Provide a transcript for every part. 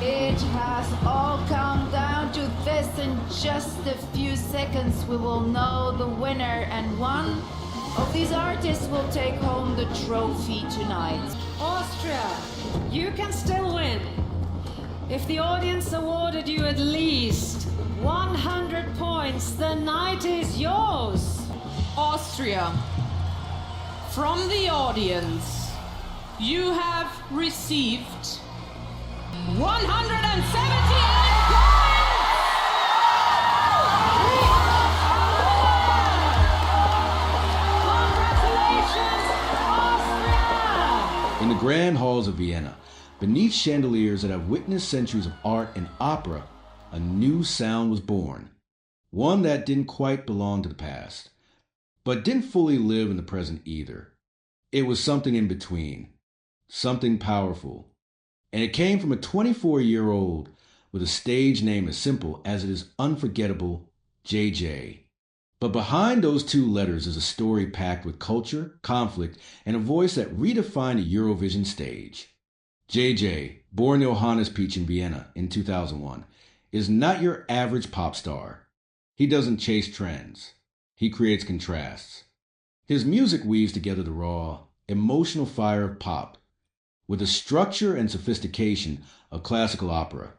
It has all come down to this. In just a few seconds we will know the winner, and one of these artists will take home the trophy tonight. Austria, you can still win. If the audience awarded you at least 100 points, the night is yours. Austria, from the audience, you have received 178 points! Congratulations, Austria! In the grand halls of Vienna, beneath chandeliers that have witnessed centuries of art and opera, a new sound was born. One that didn't quite belong to the past, but didn't fully live in the present either. It was something in between, something powerful. And it came from a 24-year-old with a stage name as simple as it is unforgettable, JJ. But behind those two letters is a story packed with culture, conflict, and a voice that redefined a Eurovision stage. JJ, born Johannes Pietsch in Vienna in 2001, is not your average pop star. He doesn't chase trends. He creates contrasts. His music weaves together the raw, emotional fire of pop with the structure and sophistication of classical opera.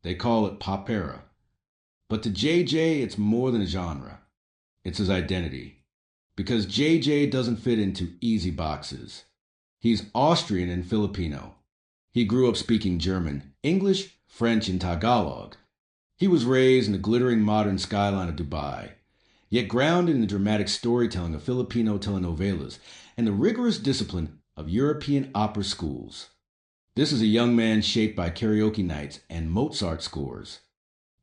They call it popera. But to JJ, it's more than a genre. It's his identity. Because JJ doesn't fit into easy boxes. He's Austrian and Filipino. He grew up speaking German, English, French, and Tagalog. He was raised in the glittering modern skyline of Dubai, yet grounded in the dramatic storytelling of Filipino telenovelas and the rigorous discipline of European opera schools. This is a young man shaped by karaoke nights and Mozart scores.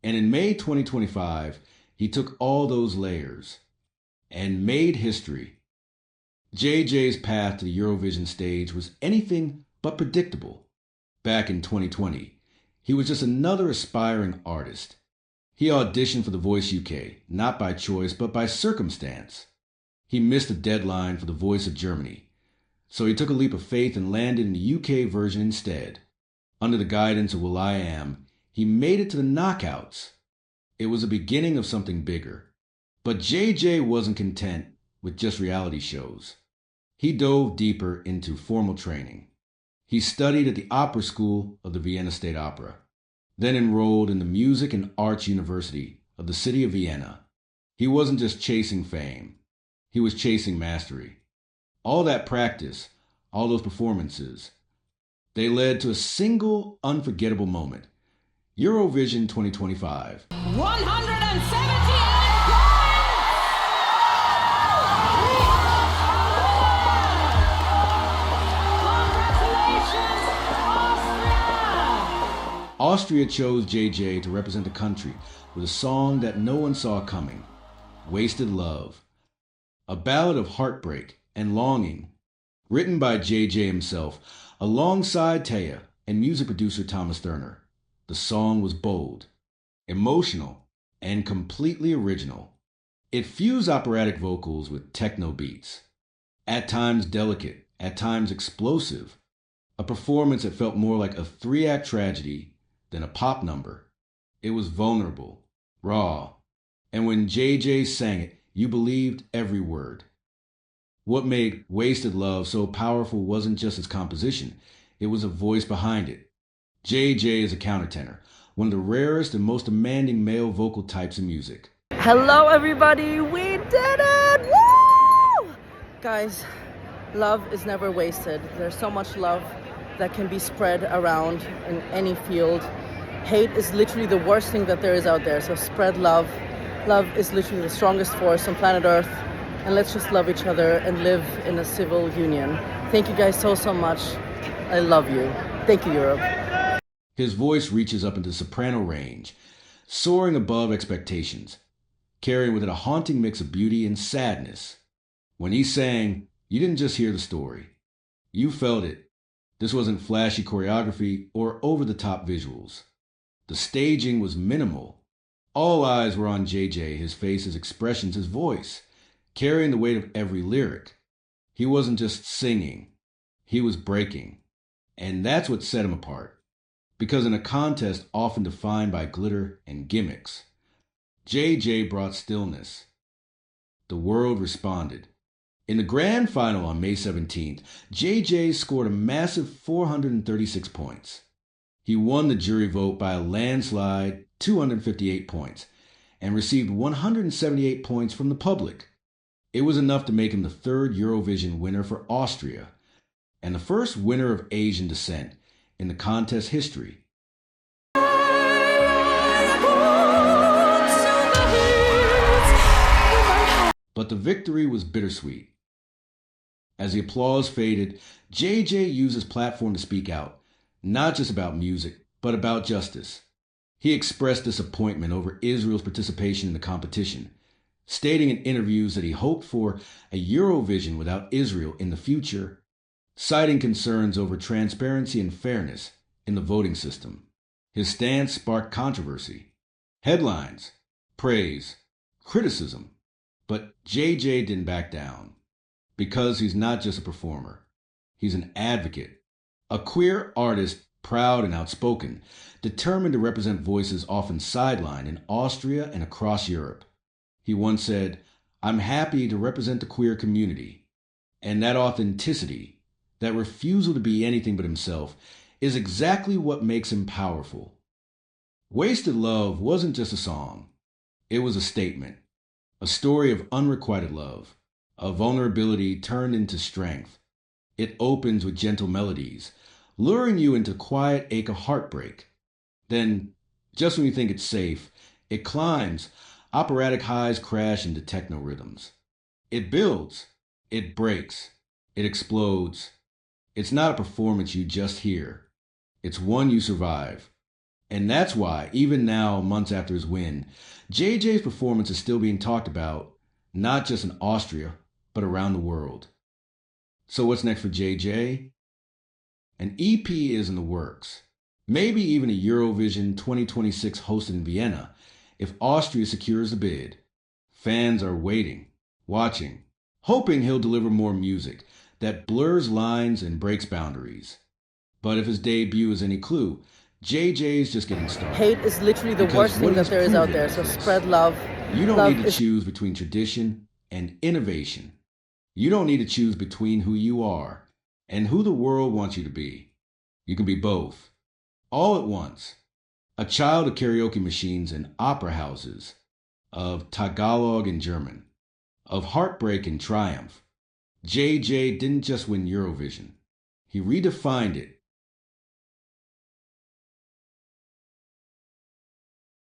And in May 2025, he took all those layers and made history. JJ's path to the Eurovision stage was anything but predictable. Back in 2020, he was just another aspiring artist. He auditioned for The Voice UK, not by choice, but by circumstance. He missed a deadline for The Voice of Germany, so he took a leap of faith and landed in the UK version instead. Under the guidance of will.i.am, he made it to the knockouts. It was the beginning of something bigger. But JJ wasn't content with just reality shows. He dove deeper into formal training. He studied at the opera school of the Vienna State Opera, then enrolled in the Music and Arts University of the city of Vienna. He wasn't just chasing fame. He was chasing mastery. All that practice, all those performances, they led to a single unforgettable moment. Eurovision 2025. 178 points! Congratulations, Austria! Austria chose JJ to represent the country with a song that no one saw coming, Wasted Love, a ballad of heartbreak and longing, written by JJ himself alongside Taya and music producer Thomas Thurner. The song was bold, emotional, and completely original. It fused operatic vocals with techno beats, at times delicate, at times explosive, a performance that felt more like a three-act tragedy than a pop number. It was vulnerable, raw, and when JJ sang it, you believed every word. What made Wasted Love so powerful wasn't just its composition, it was a voice behind it. JJ is a countertenor, one of the rarest and most demanding male vocal types in music. Hello everybody, we did it! Woo! Guys, love is never wasted. There's so much love that can be spread around in any field. Hate is literally the worst thing that there is out there, so spread love. Love is literally the strongest force on planet Earth, and let's just love each other and live in a civil union. Thank you guys so much. I love you. Thank you, Europe. His voice reaches up into the soprano range, soaring above expectations, carrying with it a haunting mix of beauty and sadness. When he sang, you didn't just hear the story. You felt it. This wasn't flashy choreography or over-the-top visuals. The staging was minimal. All eyes were on JJ, his face, his expressions, his voice, carrying the weight of every lyric. He wasn't just singing. He was breaking. And that's what set him apart. Because in a contest often defined by glitter and gimmicks, JJ brought stillness. The world responded. In the grand final on May 17th, JJ scored a massive 436 points. He won the jury vote by a landslide, 258 points, and received 178 points from the public. It was enough to make him the third Eurovision winner for Austria, and the first winner of Asian descent in the contest history. But the victory was bittersweet. As the applause faded, JJ used his platform to speak out, not just about music, but about justice. He expressed disappointment over Israel's participation in the competition, stating in interviews that he hoped for a Eurovision without Israel in the future, citing concerns over transparency and fairness in the voting system. His stance sparked controversy, headlines, praise, criticism, but JJ didn't back down. Because he's not just a performer. He's an advocate, a queer artist, proud and outspoken, determined to represent voices often sidelined in Austria and across Europe. He once said, "I'm happy to represent the queer community." And that authenticity, that refusal to be anything but himself, is exactly what makes him powerful. Wasted Love wasn't just a song. It was a statement, a story of unrequited love. A vulnerability turned into strength. It opens with gentle melodies, luring you into quiet ache of heartbreak. Then, just when you think it's safe, it climbs. Operatic highs crash into techno rhythms. It builds. It breaks. It explodes. It's not a performance you just hear. It's one you survive. And that's why, even now, months after his win, JJ's performance is still being talked about, not just in Austria, but around the world. So what's next for JJ? An EP is in the works. Maybe even a Eurovision 2026 hosted in Vienna, if Austria secures the bid. Fans are waiting, watching, hoping he'll deliver more music that blurs lines and breaks boundaries. But if his debut is any clue, JJ's just getting started. Hate is literally the Because worst what thing that he's there is out proven there, is so this. spread love. You don't Love need to is- choose between tradition and innovation. You don't need to choose between who you are and who the world wants you to be. You can be both, all at once. A child of karaoke machines and opera houses, of Tagalog and German, of heartbreak and triumph. JJ didn't just win Eurovision. He redefined it